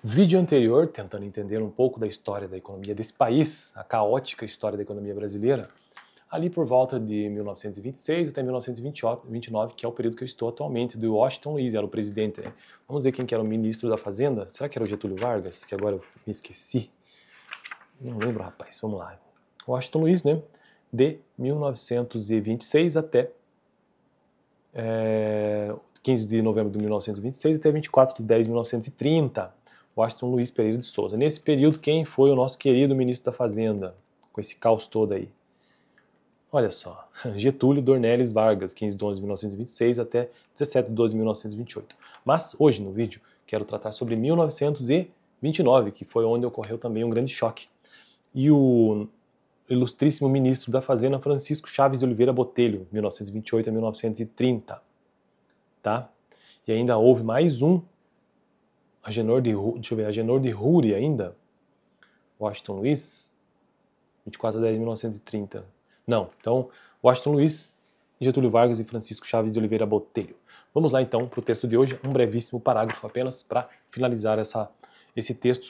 Vídeo anterior, tentando entender um pouco da história da economia desse país, a caótica história da economia brasileira, ali por volta de 1926 até 1929, que é o período que eu estou atualmente, do Washington Luiz, era o presidente. Vamos ver quem que era o ministro da Fazenda? Será que era o Getúlio Vargas? Que agora eu me esqueci. Não lembro, rapaz. Vamos lá. Washington Luiz, né? De 1926 até 15 de novembro de 1926 até 24 de 10 de 1930. Washington Luiz Pereira de Souza. Nesse período, quem foi o nosso querido ministro da Fazenda? Com esse caos todo aí. Olha só, Getúlio Dornelles Vargas, 15 de 11 de 1926 até 17 de 12 de 1928. Mas hoje no vídeo quero tratar sobre 1929, que foi onde ocorreu também um grande choque. E o ilustríssimo ministro da Fazenda, Francisco Chaves de Oliveira Botelho, 1928 a 1930. Tá? E ainda houve mais um, Agenor de Rúria ainda, Washington Luiz, 24 de 10 de 1930. Não, então, Washington Luiz, Getúlio Vargas e Francisco Chaves de Oliveira Botelho. Vamos lá então para o texto de hoje, um brevíssimo parágrafo apenas para finalizar esse texto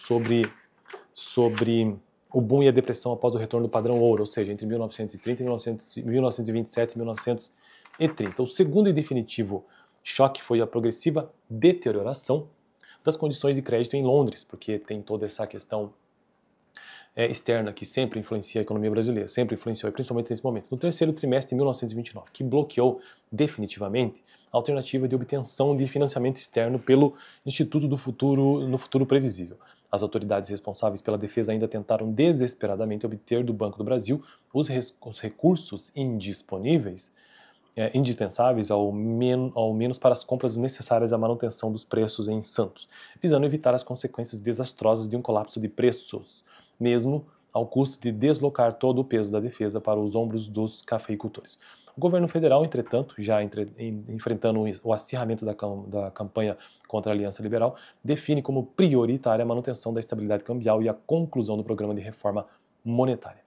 sobre o boom e a depressão após o retorno do padrão ouro, ou seja, entre 1930 e 1927 e 1930. O segundo e definitivo choque foi a progressiva deterioração das condições de crédito em Londres, porque tem toda essa questão externa que sempre influencia a economia brasileira, sempre influenciou, principalmente nesse momento. No terceiro trimestre de 1929, que bloqueou definitivamente a alternativa de obtenção de financiamento externo pelo Instituto do Futuro no Futuro Previsível. As autoridades responsáveis pela defesa ainda tentaram desesperadamente obter do Banco do Brasil os recursos indispensáveis ao menos para as compras necessárias à manutenção dos preços em Santos, visando evitar as consequências desastrosas de um colapso de preços, mesmo ao custo de deslocar todo o peso da defesa para os ombros dos cafeicultores. O governo federal, entretanto, já enfrentando o acirramento da campanha contra a Aliança Liberal, define como prioritária a manutenção da estabilidade cambial e a conclusão do programa de reforma monetária,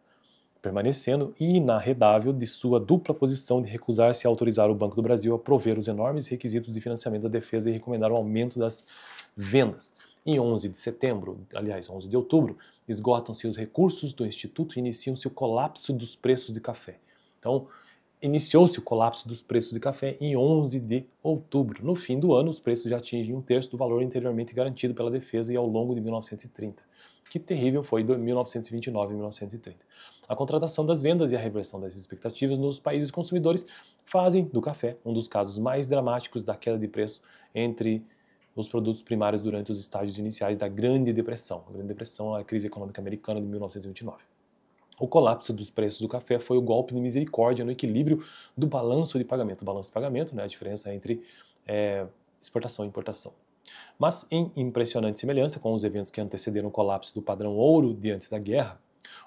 permanecendo inarredável de sua dupla posição de recusar-se a autorizar o Banco do Brasil a prover os enormes requisitos de financiamento da defesa e recomendar o aumento das vendas. Em 11 de setembro, aliás, 11 de outubro, esgotam-se os recursos do Instituto e inicia-se o colapso dos preços de café. Então, iniciou-se o colapso dos preços de café em 11 de outubro. No fim do ano, os preços já atingem um terço do valor anteriormente garantido pela defesa e ao longo de 1930. Que terrível foi de 1929 e 1930. A contratação das vendas e a reversão das expectativas nos países consumidores fazem do café um dos casos mais dramáticos da queda de preço entre os produtos primários durante os estágios iniciais da Grande Depressão. A Grande Depressão é a crise econômica americana de 1929. O colapso dos preços do café foi o golpe de misericórdia no equilíbrio do balanço de pagamento. O balanço de pagamento, né, a diferença entre exportação e importação. Mas, em impressionante semelhança com os eventos que antecederam o colapso do padrão ouro diante da guerra,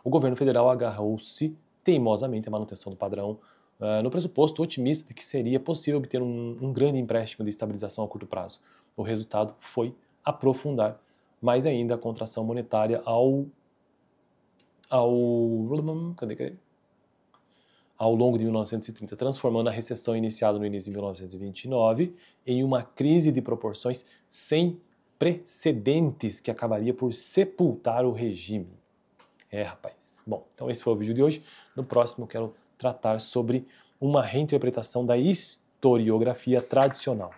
o governo federal agarrou-se teimosamente à manutenção do padrão no pressuposto otimista de que seria possível obter um grande empréstimo de estabilização a curto prazo. O resultado foi aprofundar mais ainda a contração monetária ao longo de 1930, transformando a recessão iniciada no início de 1929 em uma crise de proporções sem precedentes que acabaria por sepultar o regime. Rapaz. Bom, então esse foi o vídeo de hoje. No próximo eu quero tratar sobre uma reinterpretação da historiografia tradicional.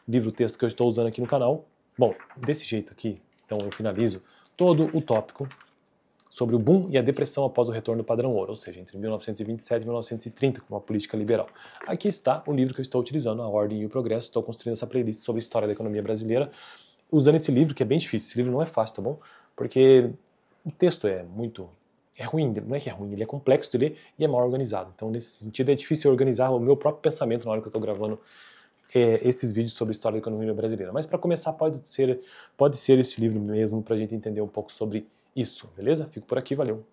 O livro-texto que eu estou usando aqui no canal. Bom, desse jeito aqui, então eu finalizo todo o tópico sobre o boom e a depressão após o retorno do padrão ouro, ou seja, entre 1927 e 1930, com a política liberal. Aqui está o livro que eu estou utilizando, A Ordem e o Progresso. Estou construindo essa playlist sobre a história da economia brasileira, usando esse livro, que é bem difícil. Esse livro não é fácil, tá bom? Porque o texto é ruim, não é que é ruim, ele é complexo de ler e é mal organizado. Então, nesse sentido, é difícil organizar o meu próprio pensamento na hora que eu estou gravando esses vídeos sobre a história da economia brasileira. Mas para começar, pode ser esse livro mesmo, para a gente entender um pouco sobre isso, beleza? Fico por aqui, valeu!